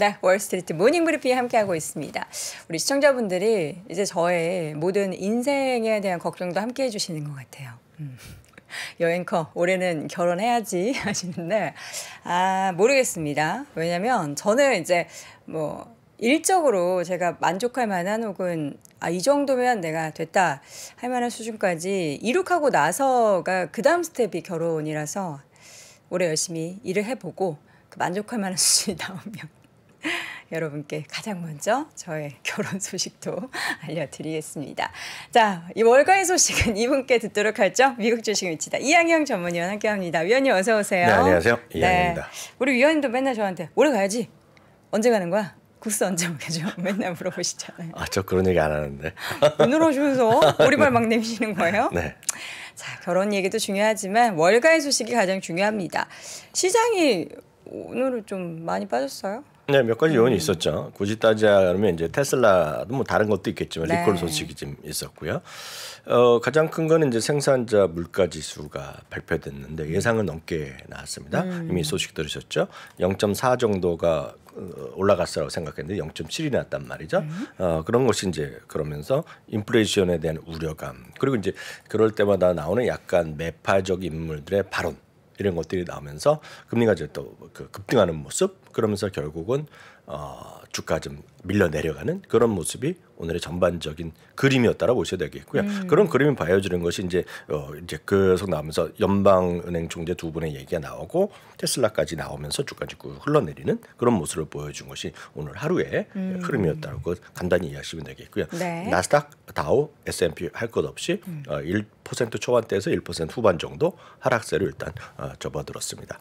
네, 월스트리트 모닝 브리핑 함께하고 있습니다. 우리 시청자분들이 이제 저의 모든 인생에 대한 걱정도 함께해 주시는 것 같아요. 여행커 올해는 결혼해야지 하시는데 모르겠습니다. 왜냐면 저는 이제 뭐 일적으로 제가 만족할 만한 혹은 이 정도면 내가 됐다 할 만한 수준까지 이룩하고 나서가 그 다음 스텝이 결혼이라서 올해 열심히 일을 해보고 그 만족할 만한 수준이 나오면 여러분께 가장 먼저 저의 결혼 소식도 알려드리겠습니다. 자, 이 월가의 소식은 이분께 듣도록 하죠. 미국 주식 위치다 이양영 전문위원 함께합니다. 위원님 어서 오세요. 네, 안녕하세요. 이양영입니다. 우리 위원님도 맨날 저한테 올해 가야지. 언제 가는 거야? 구스 언제 오겠죠? 맨날 물어보시잖아요. 저 그런 얘기 안 하는데. 오늘 오시면서 오리발 막 내미시는 거예요? 네. 자, 결혼 얘기도 중요하지만 월가의 소식이 가장 중요합니다. 시장이 오늘은 좀 많이 빠졌어요? 네, 몇 가지 요인이 있었죠. 굳이 따지자면 이제 테슬라도 뭐 다른 것도 있겠지만 네. 리콜 소식이 좀 있었고요. 가장 큰 거는 이제 생산자 물가 지수가 발표됐는데 예상을 넘게 나왔습니다. 이미 소식 들으셨죠? 0.4 정도가 올라갔어라고 생각했는데 0.7이 났단 말이죠. 그런 것이 이제 그러면서 인플레이션에 대한 우려감 그리고 이제 그럴 때마다 나오는 약간 매파적 인물들의 발언 이런 것들이 나오면서 금리가 이제 또 그 급등하는 모습 그러면서 결국은 주가 좀 밀려 내려가는 그런 모습이 오늘의 전반적인 그림이었다라고 보셔야 되겠고요. 그런 그림이 보여주는 것이 이제 계속 나오면서 연방은행 총재 두 분의 얘기가 나오고 테슬라까지 나오면서 주가지 흘러내리는 그런 모습을 보여준 것이 오늘 하루의 흐름이었다고 간단히 이해하시면 되겠고요. 네. 나스닥, 다우, S&P 할 것 없이 1% 초반대에서 1% 후반 정도 하락세를 일단 접어들었습니다.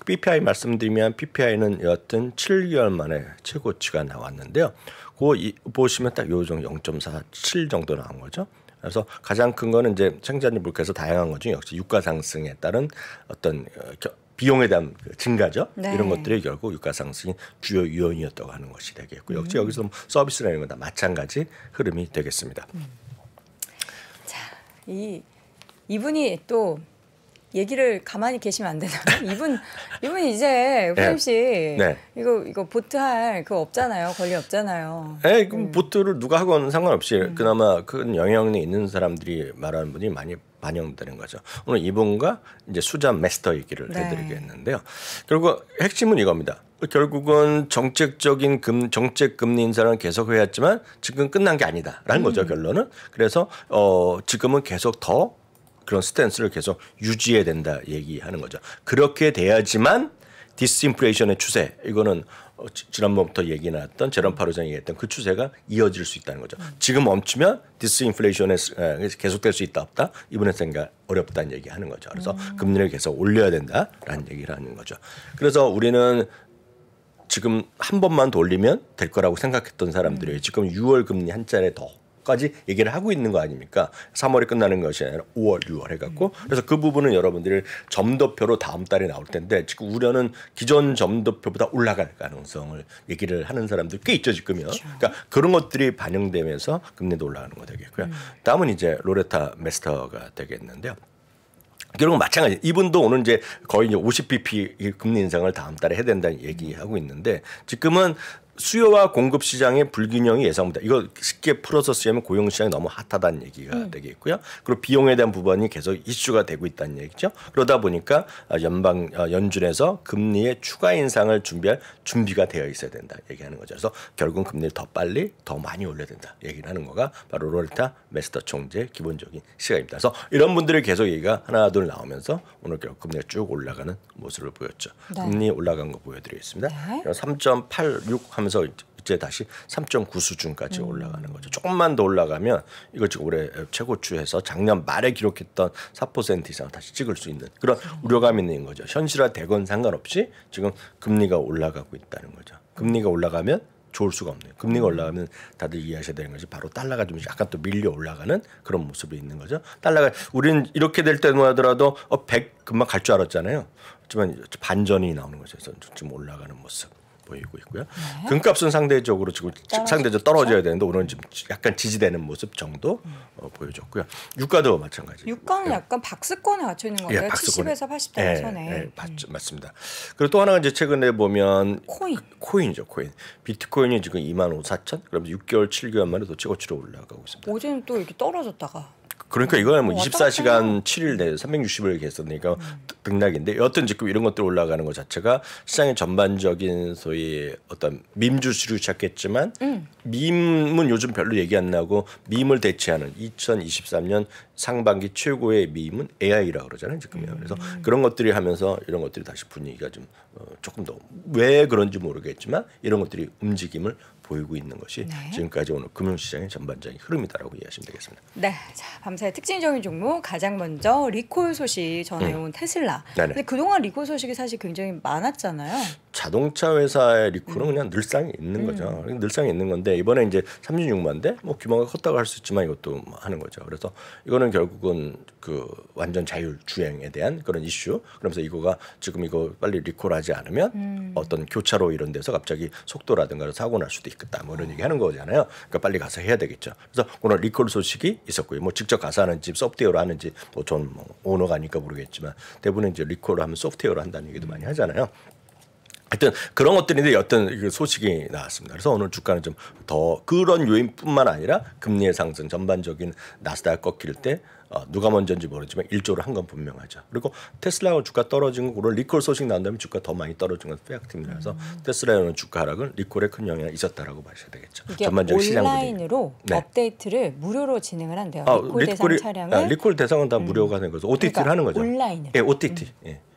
PPI 말씀드리면 PPI는 여하튼 7개월 만에 최고치가 나왔는데요. 그거 보시면 딱 요 정도 0.47 정도 나온 거죠. 그래서 가장 큰 거는 이제 생산자 물가에서 다양한 것 중에 역시 유가 상승에 따른 어떤 비용에 대한 증가죠. 네. 이런 것들이 결국 유가 상승이 주요 요인이었다고 하는 것이 되겠고 역시 여기서 서비스라는 건 다 마찬가지 흐름이 되겠습니다. 자, 이분이 또 얘기를 가만히 계시면 안 되나요? 이분 이제 후임 씨 네. 이거 보트 할 그거 없잖아요. 권리 없잖아요. 네, 그럼 보트를 누가 하건 상관없이 그나마 큰 영향력이 있는 사람들이 말하는 분이 많이 반영되는 거죠. 오늘 이분과 이제 수잔 메스터 얘기를 네. 해드리겠는데요. 결국 핵심은 이겁니다. 결국은 정책 금리 인상은 계속 해왔지만 지금 끝난 게 아니다라는 거죠. 결론은. 그래서 지금은 계속 더 그런 스탠스를 계속 유지해야 된다 얘기하는 거죠. 그렇게 돼야지만 디스인플레이션의 추세 이거는 지난번부터 얘기 나왔던 제롬 파우엘이 얘기했던 그 추세가 이어질 수 있다는 거죠. 지금 멈추면 디스인플레이션에 계속될 수 있다 없다 이분의 생각 어렵다는 얘기하는 거죠. 그래서 금리를 계속 올려야 된다라는 얘기를 하는 거죠. 그래서 우리는 지금 한 번만 더 올리면 될 거라고 생각했던 사람들이 지금 6월 금리 한 차례 더 까지 얘기를 하고 있는 거 아닙니까? 3월이 끝나는 것이 아니라 5월, 6월 해갖고 그래서 그 부분은 여러분들이 점도표로 다음 달에 나올 텐데 지금 우려는 기존 점도표보다 올라갈 가능성을 얘기를 하는 사람들 꽤 있죠 지금요. 그렇죠. 그러니까 그런 것들이 반영되면서 금리도 올라가는 거 되겠고요. 다음은 이제 로레타 메스터가 되겠는데요. 결국 마찬가지. 이분도 오늘 이제 거의 이제 50bp 금리 인상을 다음 달에 해야 된다는 얘기하고 있는데 지금은 수요와 공급 시장의 불균형이 예상보다 이거 쉽게 풀어서 쓰면 고용 시장이 너무 핫하다는 얘기가 되겠고요. 그리고 비용에 대한 부분이 계속 이슈가 되고 있다는 얘기죠. 그러다 보니까 연준에서 금리의 추가 인상을 준비할 준비가 되어 있어야 된다 얘기하는 거죠. 그래서 결국은 금리를 더 빨리 더 많이 올려야 된다 얘기를 하는 거가 바로 로레타 메스터 총재의 기본적인 시각입니다. 그래서 이런 분들이 계속 얘기가 하나 둘 나오면서 오늘 결국 금리가 쭉 올라가는 모습을 보였죠. 네. 금리 올라간 거 보여드리겠습니다. 네. 3.86 하면서 이제 다시 3.9 수준까지 올라가는 거죠. 조금만 더 올라가면 이거 지금 올해 최고치에서 작년 말에 기록했던 4% 이상 다시 찍을 수 있는 그런 우려감이 있는 거죠. 현실화되건 상관없이 지금 금리가 올라가고 있다는 거죠. 금리가 올라가면 좋을 수가 없네요. 금리가 올라가면 다들 이해하셔야 되는 것이 바로 달러가 좀 약간 또 밀려 올라가는 그런 모습이 있는 거죠. 달러가 우리는 이렇게 될 때만 하더라도 100 금방 갈 줄 알았잖아요. 하지만 반전이 나오는 거죠. 그래서 좀 올라가는 모습. 보이고 있고요. 금값은 상대적으로 지금 상대적으로 떨어져야 되는데 오늘은 좀 약간 지지되는 모습 정도 보여줬고요. 유가도 마찬가지. 유가는 약간 박스권에 갇혀 있는 건가요? 70에서 80달러 선에. 맞습니다. 그리고 또 하나가 이제 최근에 보면 코인이죠. 코인. 비트코인이 지금 25,400. 그러면서 6개월, 7개월 만에 또 최고치로 올라가고 있습니다. 어제는 또 이렇게 떨어졌다가. 그러니까 이거는 뭐 24시간 7일 내 360일 계속되니까 등락인데 여튼 지금 이런 것들 올라가는 것 자체가 시장의 전반적인 소위 어떤 밈주스를 시작했지만 밈은 요즘 별로 얘기 안 나고 밈을 대체하는 2023년 상반기 최고의 밈은 AI라고 그러잖아요 지금요. 그래서 그런 것들이 하면서 이런 것들이 다시 분위기가 좀 조금 더 왜 그런지 모르겠지만 이런 것들이 움직임을 보이고 있는 것이 지금까지 오늘 금융시장의 전반적인 흐름이다라고 이해하시면 되겠습니다. 네, 자 밤사이 특징적인 종목 가장 먼저 리콜 소식 전해온 테슬라. 근데 그동안 리콜 소식이 사실 굉장히 많았잖아요. 자동차 회사의 리콜은 그냥 늘상 있는 거죠. 늘상 있는 건데 이번에 이제 36만대 뭐 규모가 컸다고 할 수 있지만 이것도 하는 거죠. 그래서 이거는 결국은 그 완전 자율 주행에 대한 그런 이슈. 그러면서 이거가 지금 이거 빨리 리콜하지 않으면 어떤 교차로 이런 데서 갑자기 속도라든가 사고 날 수도 있겠다. 뭐 이런 얘기 하는 거잖아요. 그러니까 빨리 가서 해야 되겠죠. 그래서 오늘 리콜 소식이 있었고요. 뭐 직접 가서 하는지 소프트웨어로 하는지 뭐 전 뭐 오너가 아니까 모르겠지만 대부분 이제 리콜을 하면 소프트웨어로 한다는 얘기도 많이 하잖아요. 하여튼 그런 것들인데 어떤 소식이 나왔습니다. 그래서 오늘 주가는 좀 더 그런 요인뿐만 아니라 금리의 상승 전반적인 나스닥 꺾일 때 누가 먼저인지 모르지만 일조를 한 건 분명하죠. 그리고 테슬라가 주가 떨어진 거 오늘 리콜 소식 나온 다음에 주가 더 많이 떨어진 건 팩트입니다. 그래서 테슬라의 오늘 주가 하락은 리콜에 큰 영향이 있었다라고 보셔야 되겠죠. 이게 온라인으로 업데이트를 무료로 진행을 한대요. 리콜 대상 차량을. 리콜 대상은 다 무료가 된 거죠. OTT를 하는 거죠. 온라인으로. 예, OTT.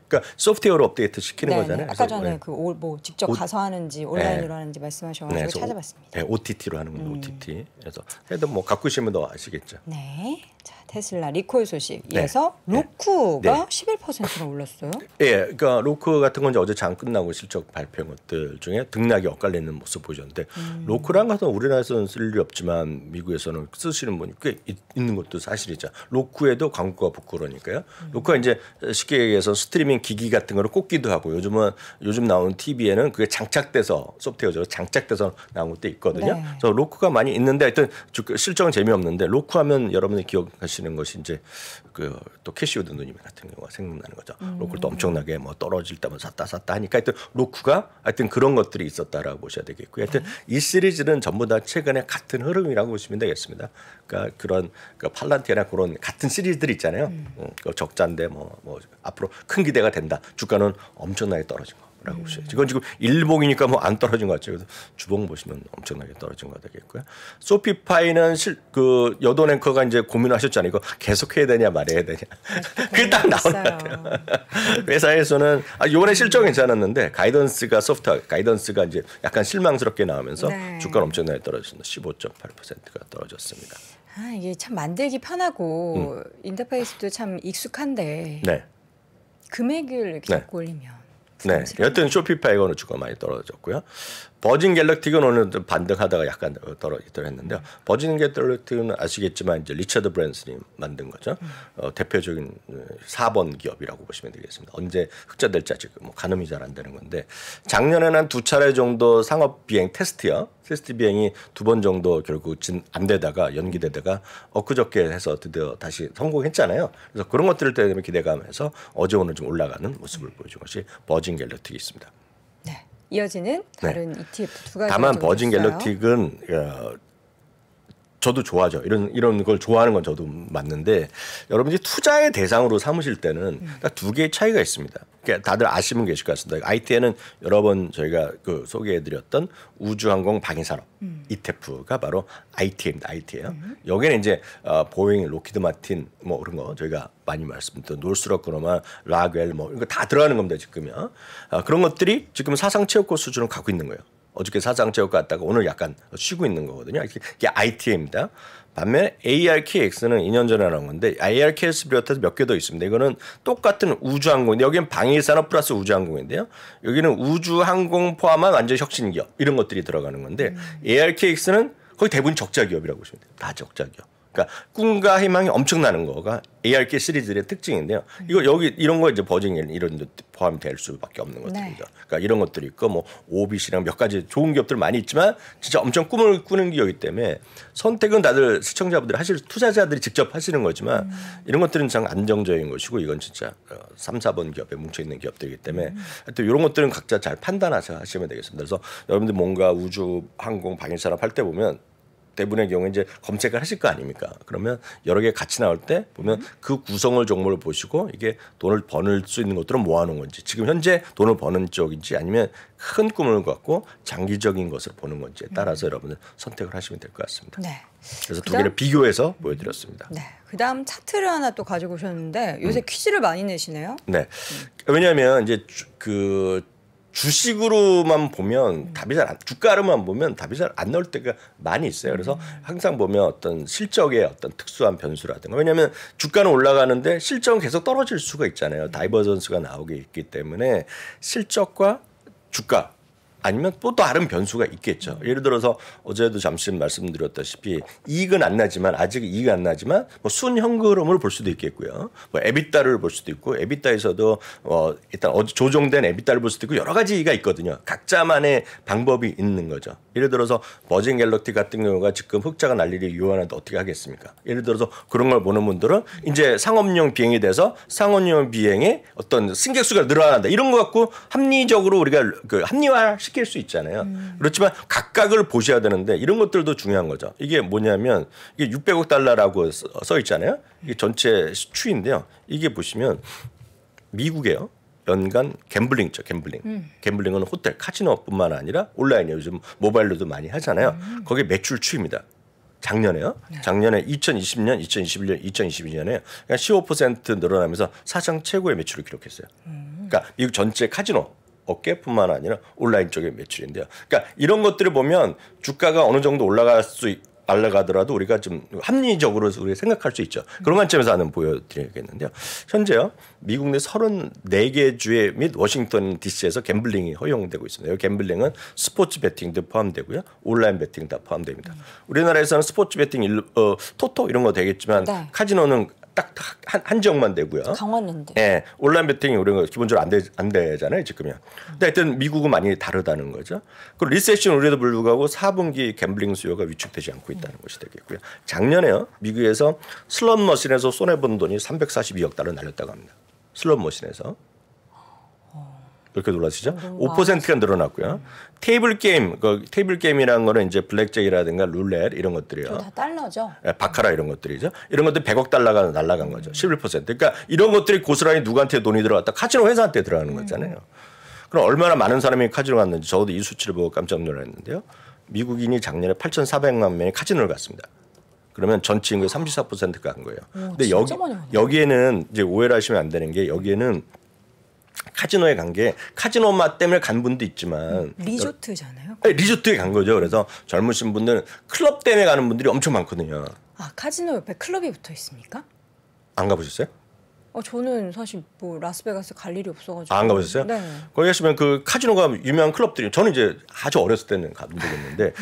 그러니까 소프트웨어로 업데이트 시키는 거잖아요. 아까 전에 그 뭐 직접 가서 하는지 온라인으로 하는지 말씀하셔가지고 찾아봤습니다. 네, OTT로 하는 건 OTT. 그래서 해도 뭐 갖고 계시면 더 아시겠죠. 네. 자, 테슬라 리콜 소식. 이어서 로쿠가 11%나 올랐어요. 예, 그러니까 로쿠 같은 건 이제 어제 장 끝나고 실적 발표한 것들 중에 등락이 엇갈리는 모습 보여줬는데 로쿠란 것은 우리나라에서는 쓸 일이 없지만 미국에서는 쓰시는 분이 꽤 있는 것도 사실이죠. 로쿠에도 광고가 붙고 그러니까요. 로쿠가 이제 쉽게 얘기해서 스트리밍 기기 같은 거를 꽂기도 하고 요즘 나오는 TV에는 그게 장착돼서 소프트웨어로 장착돼서 나온 것도 있거든요. 그래서 로쿠가 많이 있는데 하여튼 실적은 재미없는데 로쿠하면 여러분이 기억하시는 것이 이제 그 또 캐시우드 누님 같은 경우가 생각나는 거죠. 로쿠를 또 엄청나게 뭐 떨어질 때만 샀다 하니까 하여튼 로쿠가 하여튼 그런 것들이 있었다라고 보셔야 되겠고요. 하여튼 이 시리즈는 전부 다 최근에 같은 흐름이라고 보시면 되겠습니다. 그러니까 그런 팔란티아나 그런 같은 시리즈들 있잖아요. 적자인데 뭐 앞으로 큰 기대가 된다. 주가는 엄청나게 떨어진 거. 라고 보셔야죠. 이건 지금 일봉이니까 뭐 안 떨어진 것 같죠. 그래서 주봉 보시면 엄청나게 떨어진 거 되겠고요. 소피파이는 그 여돈 앵커가 이제 고민하셨잖아요. 이거 계속 해야 되냐 말해야 되냐. 그게 딱 나오는 것 같아요. 회사에서는 이번에 실적 괜찮았는데 가이던스가 이제 약간 실망스럽게 나오면서 주가는 엄청나게 떨어졌습니다. 15.8%가 떨어졌습니다. 이게 참 만들기 편하고 인터페이스도 참 익숙한데 금액을 이렇게 자꾸 올리면 여튼 쇼피파이는 주가 많이 떨어졌고요. 버진 갤럭틱은 오늘 반등하다가 약간 떨어지더랬는데요. 버진 갤럭틱은 아시겠지만 이제 리처드 브랜슨이 만든 거죠. 대표적인 4번 기업이라고 보시면 되겠습니다. 언제 흑자 될지 아직 뭐 가늠이 잘 안 되는 건데 작년에는 한 2차례 정도 상업 비행 테스트 비행이 2번 정도 결국 안 되다가 연기되다가 엊그저께 해서 드디어 다시 성공했잖아요. 그래서 그런 것들을 때문에 기대감에서 어제 오늘 좀 올라가는 모습을 보여준 것이 버진 갤럭틱이 있습니다. 이어지는 다른 ETF 두 가지. 다만 버진 갤럭틱은 저도 좋아하죠. 이런 걸 좋아하는 건 저도 맞는데 여러분들이 투자의 대상으로 삼으실 때는 딱 두 개의 차이가 있습니다. 그러니까 다들 아시면 계실 것 같습니다. IT에는 여러 번 저희가 소개해드렸던 우주항공 방위산업 ETF가 바로 IT입니다. IT예요. 여기는 이제 보잉, 로키드 마틴 뭐 그런 거 저희가 많이 말씀드렸던 노스럽 그로만, 라겔 뭐 이거 다 들어가는 겁니다. 지금요. 그런 것들이 지금 사상 최고가 수준을 갖고 있는 거예요. 어저께 사상 최고가 갔다가 오늘 약간 쉬고 있는 거거든요. 이게 IT입니다. 반면에 ARKX는 2년 전에 나온 건데 ARKX 비롯해서 몇 개 더 있습니다. 이거는 똑같은 우주항공인데 여기는 방위산업 플러스 우주항공인데요. 여기는 우주항공 포함한 완전 혁신기업 이런 것들이 들어가는 건데 ARKX는 거의 대부분 적자 기업이라고 보시면 돼요. 다 적자 기업. 그러니까 꿈과 희망이 엄청나는 거가 ARK 시리즈의 특징인데요. 이거 여기 이런 거 이제 버징 이런 데 포함이 될 수밖에 없는 것들이죠. 네. 그러니까 이런 것들이 있고 뭐 오빗이랑 몇 가지 좋은 기업들 많이 있지만 진짜 엄청 꿈을 꾸는 기업이기 때문에 선택은 다들 시청자분들이 투자자들이 직접 하시는 거지만 이런 것들은 참 안정적인 것이고 이건 진짜 3, 4번 기업에 뭉쳐 있는 기업들이기 때문에 또 이런 것들은 각자 잘 판단하셔 하시면 되겠습니다. 그래서 여러분들 뭔가 우주, 항공, 방위산업 할 때 보면 대부분의 경우에 이제 검색을 하실 거 아닙니까? 그러면 여러 개 같이 나올 때 보면 그 구성을 정보를 보시고 이게 돈을 버는 수 있는 것들은 모아놓은 건지 지금 현재 돈을 버는 쪽인지 아니면 큰 꿈을 갖고 장기적인 것을 보는 건지에 따라서 여러분들 선택을 하시면 될 것 같습니다. 네. 그래서 두 개를 비교해서 보여드렸습니다. 네. 그다음 차트를 하나 또 가지고 오셨는데 요새 퀴즈를 많이 내시네요. 네. 왜냐하면 이제 주식으로만 보면 답이 잘 안, 주가로만 보면 답이 잘 안 나올 때가 많이 있어요. 그래서 항상 보면 어떤 실적의 어떤 특수한 변수라든가 왜냐하면 주가는 올라가는데 실적은 계속 떨어질 수가 있잖아요. 다이버전스가 나오게 있기 때문에 실적과 주가 아니면 또 다른 변수가 있겠죠. 예를 들어서 어제도 잠시 말씀드렸다시피 이익은 안 나지만 아직 이익이 안 나지만 뭐 순현금을 볼 수도 있겠고요. 뭐 에비타를 볼 수도 있고 에비타에서도 일단 조정된 에비타를 볼 수도 있고 여러 가지가 있거든요. 각자만의 방법이 있는 거죠. 예를 들어서 버진 갤럭시 같은 경우가 지금 흑자가 날 일이 유한한데 어떻게 하겠습니까? 예를 들어서 그런 걸 보는 분들은 이제 상업용 비행이 돼서 상업용 비행의 어떤 승객수가 늘어난다 이런 거 갖고 합리적으로 우리가 합리화 시킬 수 있잖아요. 그렇지만 각각을 보셔야 되는데 이런 것들도 중요한 거죠. 이게 뭐냐면 이게 600억 달러라고 써 있잖아요. 이게 전체 추인데요. 이게 보시면 미국에요. 연간 갬블링죠, 갬블링. 갬블링은 호텔, 카지노뿐만 아니라 온라인에 요즘 모바일로도 많이 하잖아요. 거기에 매출 추입니다. 작년에요. 작년에 2020년, 2021년, 2022년에 15% 늘어나면서 사상 최고의 매출을 기록했어요. 그러니까 미국 전체 카지노 업계뿐만 아니라 온라인 쪽의 매출인데요. 그러니까 이런 것들을 보면 주가가 어느 정도 올라가더라도 우리가 좀 합리적으로 우리가 생각할 수 있죠. 그런 관점에서 하나 보여드리겠는데요. 현재요. 미국 내 34개 주에 및 워싱턴 DC에서 갬블링이 허용되고 있습니다. 이 갬블링은 스포츠 베팅도 포함되고요. 온라인 베팅 다 포함됩니다. 우리나라에서는 스포츠 베팅 토토 이런 거 되겠지만 네. 카지노는 딱 한 지역만 되고요. 강원랜드. 예, 온라인 베팅이 우리가 기본적으로 안 되잖아요, 지금이야. 근데 하여튼 미국은 많이 다르다는 거죠. 그리고 리세션 우려에도 불구하고 4분기 갬블링 수요가 위축되지 않고 있다는 것이 되겠고요. 작년에요, 미국에서 슬롯 머신에서 손해 본 돈이 342억 달러 날렸다고 합니다. 슬롯 머신에서. 이렇게 놀라시죠? 5%가 늘어났고요. 테이블 게임이라는 거는 이제 블랙잭이라든가 룰렛 이런 것들이요. 다 달러죠. 바카라 이런 것들이죠. 이런 것들 100억 달러가 날아간 거죠. 11%. 그러니까 이런 것들이 고스란히 누구한테 돈이 들어갔다 카지노 회사한테 들어가는 거잖아요. 그럼 얼마나 많은 사람이 카지노 갔는지 저도 이 수치를 보고 깜짝 놀랐는데요. 미국인이 작년에 8,400만 명이 카지노를 갔습니다. 그러면 전체 인구의 34%가 간 거예요. 근데 여기에는 이제 오해를 하시면 안 되는 게 여기에는 카지노에 간 게 카지노 맛 때문에 간 분도 있지만 리조트잖아요. 리조트에 간 거죠. 그래서 젊으신 분들은 클럽 때문에 가는 분들이 엄청 많거든요. 아, 카지노 옆에 클럽이 붙어 있습니까? 안 가보셨어요? 저는 사실 뭐 라스베가스 갈 일이 없어가지고. 안 가보셨어요? 네. 거기 가시면 그 카지노가 유명한 클럽들이 저는 이제 아주 어렸을 때는 가본 적이 있는데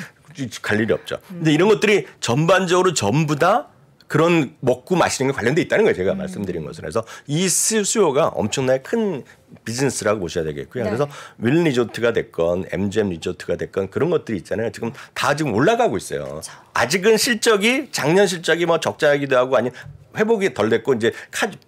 갈 일이 없죠. 근데 이런 것들이 전반적으로 전부 다 그런 먹고 마시는 게 관련돼 있다는 거예요. 제가 말씀드린 것은. 그래서 이 수요가 엄청나게 큰 비즈니스라고 보셔야 되겠고요. 네. 그래서 윌 리조트가 됐건 MGM 리조트가 됐건 그런 것들이 있잖아요. 지금 다 지금 올라가고 있어요. 아직은 실적이 작년 실적이 뭐 적자이기도 하고 아니 회복이 덜 됐고 이제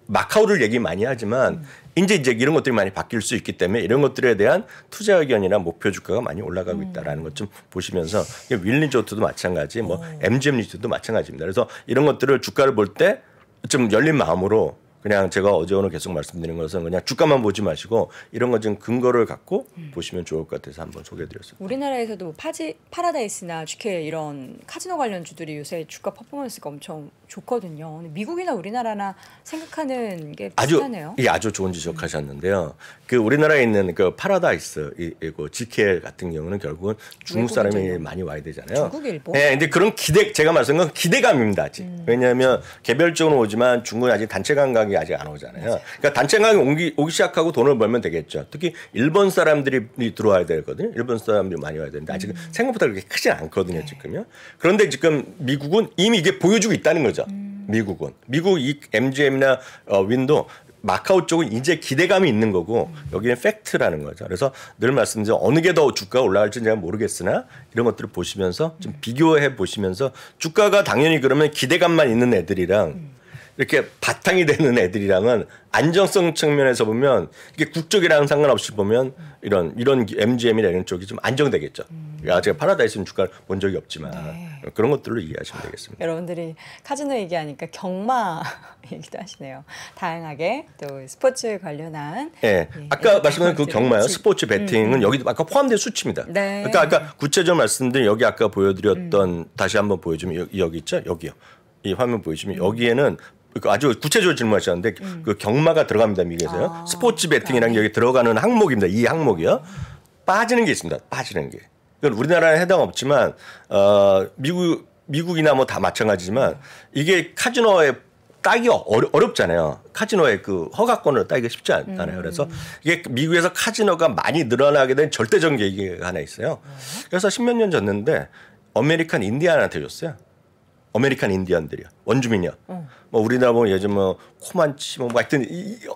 마카오를 얘기 많이 하지만 이제 이런 것들이 많이 바뀔 수 있기 때문에 이런 것들에 대한 투자 의견이나 목표 주가가 많이 올라가고 있다라는 것 좀 보시면서 윌 리조트도 마찬가지, 뭐 MGM 리조트도 마찬가지입니다. 그래서 이런 것들을 주가를 볼 때 좀 열린 마음으로 그냥 제가 어제 오늘 계속 말씀드린 것은 그냥 주가만 보지 마시고 이런 거 좀 근거를 갖고 보시면 좋을 것 같아서 한번 소개해드렸습니다. 우리나라에서도 파라다이스나 GK 이런 카지노 관련주들이 요새 주가 퍼포먼스가 엄청 좋거든요. 근데 미국이나 우리나라나 생각하는 게 비슷하네요. 아주 좋은 지적하셨는데요. 그 우리나라에 있는 그 파라다이스 그 GK 같은 경우는 결국은 중국 사람이 많이 와야 되잖아요. 중국, 일본. 네, 근데 그런 제가 말씀한 건 기대감입니다. 아직. 왜냐하면 개별적으로 오지만 중국은 아직 단체 관광이 관광객이 아직 안 오잖아요. 그러니까 단체 관광객이 오기 시작하고 돈을 벌면 되겠죠. 특히 일본 사람들이 들어와야 되거든요. 일본 사람들이 많이 와야 되는데 아직은 생각보다 그렇게 크지 않거든요. 지금요. 그런데 지금 미국은 이미 이게 보여주고 있다는 거죠. 미국 이 MGM이나 윈도 마카오 쪽은 이제 기대감이 있는 거고 여기는 팩트라는 거죠. 그래서 늘 말씀드린 어느 게 더 주가가 올라갈지 제가 모르겠으나 이런 것들을 보시면서 좀 비교해 보시면서 주가가 당연히 그러면 기대감만 있는 애들이랑 이렇게 바탕이 되는 애들이랑은 안정성 측면에서 보면 이게 국적이랑 상관없이 보면 이런 MGM이나 이런 쪽이 좀 안정되겠죠. 제가 파라다이스는 주가를 본 적이 없지만 그런 것들로 이해하시면 되겠습니다. 여러분들이 카지노 얘기하니까 경마 얘기도 하시네요. 다양하게 또 스포츠 관련한. 네. 아까 말씀드린 그 경마요. 스포츠 베팅은 여기도 아까 포함된 수치입니다. 네. 그러니까 아까 구체적으로 말씀드린 여기 아까 보여드렸던 다시 한번 보여주면 여기 있죠. 여기요. 이 화면 보이시면 여기에는 아주 구체적으로 질문하셨는데 그 경마가 들어갑니다. 미국에서요. 스포츠 베팅이라는 게 여기 들어가는 항목입니다. 이 항목이요. 빠지는 게 있습니다. 빠지는 게. 그건 우리나라에 해당 없지만 미국이나 뭐 다 마찬가지지만 이게 카지노에 따기 어렵잖아요. 카지노의 그 허가권을 따기가 쉽지 않아요. 그래서 이게 미국에서 카지노가 많이 늘어나게 된 절대적 계기가 하나 있어요. 그래서 10몇 년 전인데 아메리칸 인디안한테 줬어요. 아메리칸 인디언들이요. 원주민이요. 뭐 우리나라 보면 예전 뭐 코만치 뭐 하여튼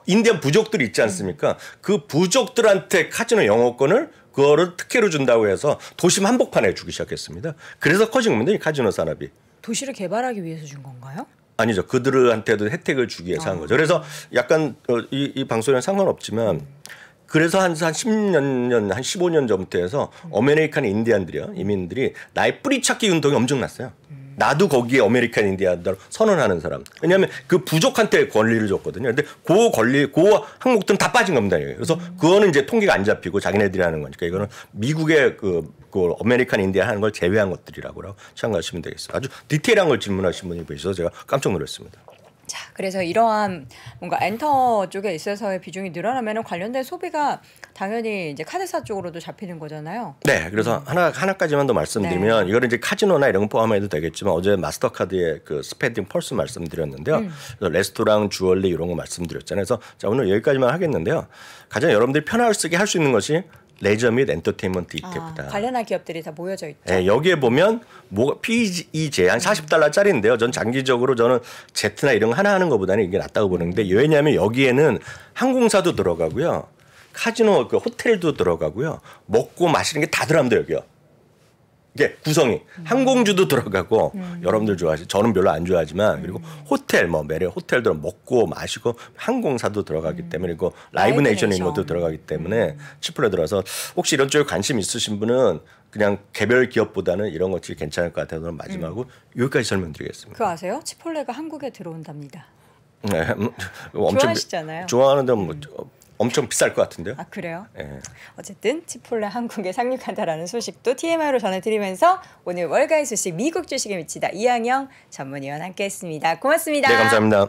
인디언 부족들이 있지 않습니까? 그 부족들한테 카지노 영어권을 그거를 특혜로 준다고 해서 도심 한복판에 주기 시작했습니다. 그래서 커진 겁니다. 이 카지노 산업이. 도시를 개발하기 위해서 준 건가요? 아니죠. 그들한테도 혜택을 주기 위해서 한 거죠. 그래서 약간 이 방송이랑 상관없지만 그래서 한 10년, 한 15년 전부터 해서 아메리칸 인디언들이요. 이민들이 나의 뿌리 찾기 운동이 엄청났어요. 나도 거기에 아메리칸 인디언들 선언하는 사람. 왜냐하면 그 부족한테 권리를 줬거든요. 근데 그 항목들은 다 빠진 겁니다. 그래서 그거는 이제 통계가 안 잡히고 자기네들이 하는 거니까 이거는 미국의 그 아메리칸 인디언 하는 걸 제외한 것들이라고 생각하시면 되겠어요. 아주 디테일한 걸 질문하신 분이 계셔서 제가 깜짝 놀랐습니다. 자, 그래서 이러한 뭔가 엔터 쪽에 있어서의 비중이 늘어나면 관련된 소비가 당연히 이제 카드사 쪽으로도 잡히는 거잖아요. 네, 그래서 하나까지만 더 말씀드리면 이거는 이제 카지노나 이런 거 포함해도 되겠지만 어제 마스터카드의 그 스펜딩 펄스 말씀드렸는데요. 그래서 레스토랑, 주얼리 이런 거 말씀드렸잖아요. 그래서 자, 오늘 여기까지만 하겠는데요. 가장 여러분들이 편하게 쓰게 할 수 있는 것이 레저 및 엔터테인먼트 이태입니다. 관련한 기업들이 다 모여져 있죠. 네, 여기에 보면 PE 제한 $40짜리인데요. 전 장기적으로 저는 제트나 이런 거 하나 하는 것보다는 이게 낫다고 보는데 왜냐하면 여기에는 항공사도 들어가고요. 카지노 그 호텔도 들어가고요. 먹고 마시는 게 다 들어갑니다. 여기요. 이게 구성이 항공주도 들어가고 여러분들 좋아하시 저는 별로 안 좋아하지만 그리고 호텔 뭐 매력 호텔들 먹고 마시고 항공사도 들어가기 때문에 그리고 라이브 네이션 이런 것도 들어가기 때문에 치플에 들어서 혹시 이런 쪽에 관심 있으신 분은 그냥 개별 기업보다는 이런 것들이 괜찮을 것 같아서 마지막으로 여기까지 설명드리겠습니다. 그거 아세요? 치폴레가 한국에 들어온답니다. 네, 좋아하시잖아요. 좋아하는데 뭐 엄청 비쌀 것 같은데요. 아 그래요? 네. 어쨌든 치폴레 한국에 상륙한다라는 소식도 TMI로 전해드리면서 오늘 월가의 소식 미국 주식에 미치다 이항영 전문위원 함께했습니다. 고맙습니다. 네, 감사합니다.